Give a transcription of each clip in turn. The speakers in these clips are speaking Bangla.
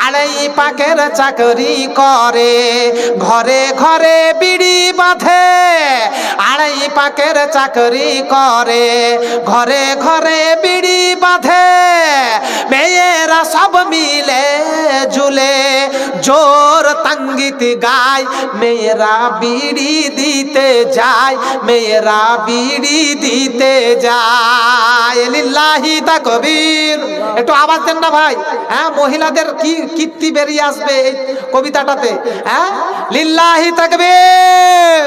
আড়াই পাকের চাকরি করে, ঘরে ঘরে বিড়ি বাঁধে। আড়াই পাকের চাকরি করে, ঘরে ঘরে বিড়ি বাঁধে। মেয়েরা সব মিলে ঝুলে জোর তাঙ্গিত গায়, মেয়েরা বিড়ি দিতে যায়, মেয়েরা বিড়ি দিতে যায়। লিল্লাহি তাকবীর। একটু আওয়াজ দেন না ভাই। হ্যাঁ, মহিলাদের কি কীর্তি বেরিয়ে আসবে এই কবিতাটাতে। হ্যাঁ, লিল্লাহি তাকবীর।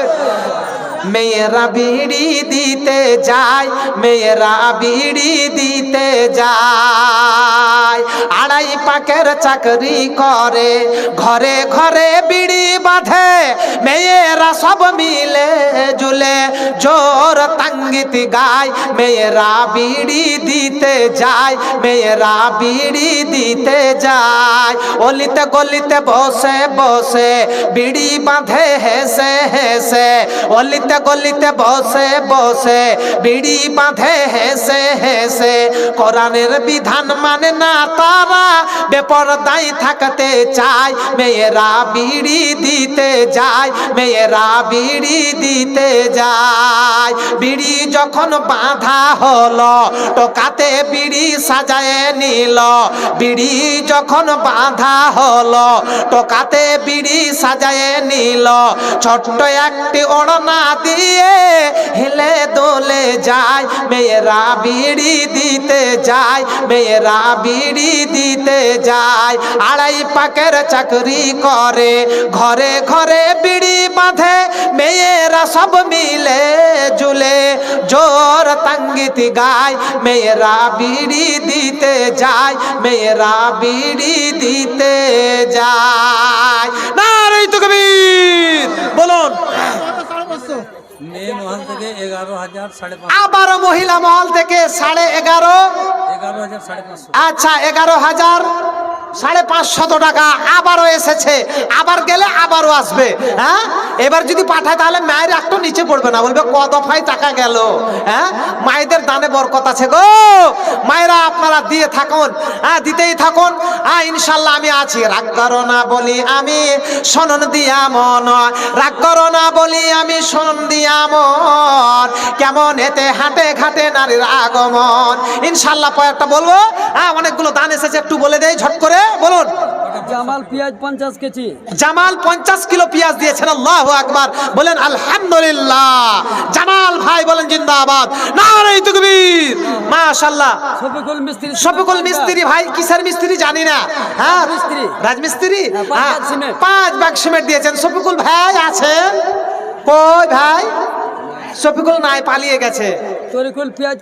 মেয়েরা বিড়ি দিতে যায়, মেয়েরা বিড়ি দিতে যায়। আড়াই পাকের চাকরি করে, ঘরে ঘরে বিড়ি বাঁধে। মেয়েরা সব মিলে ঝুলে জোর তাঙ্গিত গায়, মেয়েরা বিড়ি দিতে যায়, মেয়েরা বিড়ি দিতে যায়। অলিতে গলিতে বসে বসে বিড়ি বাঁধে হেসে হেসে। অলিতে গলিতে বসে বসে বিড়ি বাঁধে হেসে হেসে। কোরআনের বিধান মানে না তারা, বেপরদাই থাকতে চায়, মেয়েরা বিড়ি দিতে যায়, মেয়েরা বিড়ি দিতে যায়। বিড়ি যখন বাঁধা হলো, টোকাতে বিড়ি সাজায় নিল। বিড়ি যখন বাঁধা হলো, টোকাতে বিড়ি সাজায় নিল। ছোট্ট একটি ওড়না দিয়ে হেলে দোলে যায়, মেয়েরা বিড়ি দিতে যায়, মেয়েরা বিড়ি দিতে যায়। আড়াই পাকের চাকরি করে, ঘরে ঘরে বিড়ি বাঁধে। মেয়েরা সব মিলে ঝুলে জোর তাঙ্গিত গায়, মেয়েরা বিড়ি দিতে যায়, মেয়েরা বিড়ি দিতে যায়। নারে তাকবীর বলুন। মেয়ে মহল থেকে 11,000 5,500। আবার মহিলা মহল থেকে 11,500। 11,000 5,500। আচ্ছা, 11,000 550 টাকা আবারও এসেছে। আবার গেলে আবারও আসবে। হ্যাঁ, এবার যদি পাঠায় তাহলে মায়ের একটু নিচে পড়বে না, বলবে ক দফায় টাকা গেল। হ্যাঁ, মায়েদের দানে বরকত আছে গো। মায়েরা আপনারা দিয়ে থাকুন, হ্যাঁ দিতেই থাকুন। হ্যাঁ, ইনশাল্লাহ আমি আছি। রাগ করো না বলি আমি শোনন দিয়া মন, রাগ করো না বলি আমি শোনন দিয়া মন। কেমন এতে হাটে ঘাটে নারীর আগমন। ইনশাল্লাহ কয়েকটা বলবো। হ্যাঁ, অনেকগুলো দান এসেছে, একটু বলে দেই ঝট করে বলুন। জামাল পেঁয়াজ 50 কেজি। জামাল 50 কিলো পেঁয়াজ দিয়েছেন। আল্লাহু আকবার বলেন, আলহামদুলিল্লাহ। জামাল ভাই বলেন জিন্দাবাদ। নারে তাকবীর। মাশাআল্লাহ। শফিকুল মিস্ত্রি। শফিকুল মিস্ত্রি ভাই কিসের মিস্ত্রি জানি না। হ্যাঁ, রাজমিস্ত্রি। 5 ব্যাগ সিমেন্ট দিয়েছেন। শফিকুল ভাই আছেন কই ভাই? শফিকুল নাই, পালিয়ে গেছে। তরিকুল পেঁয়াজ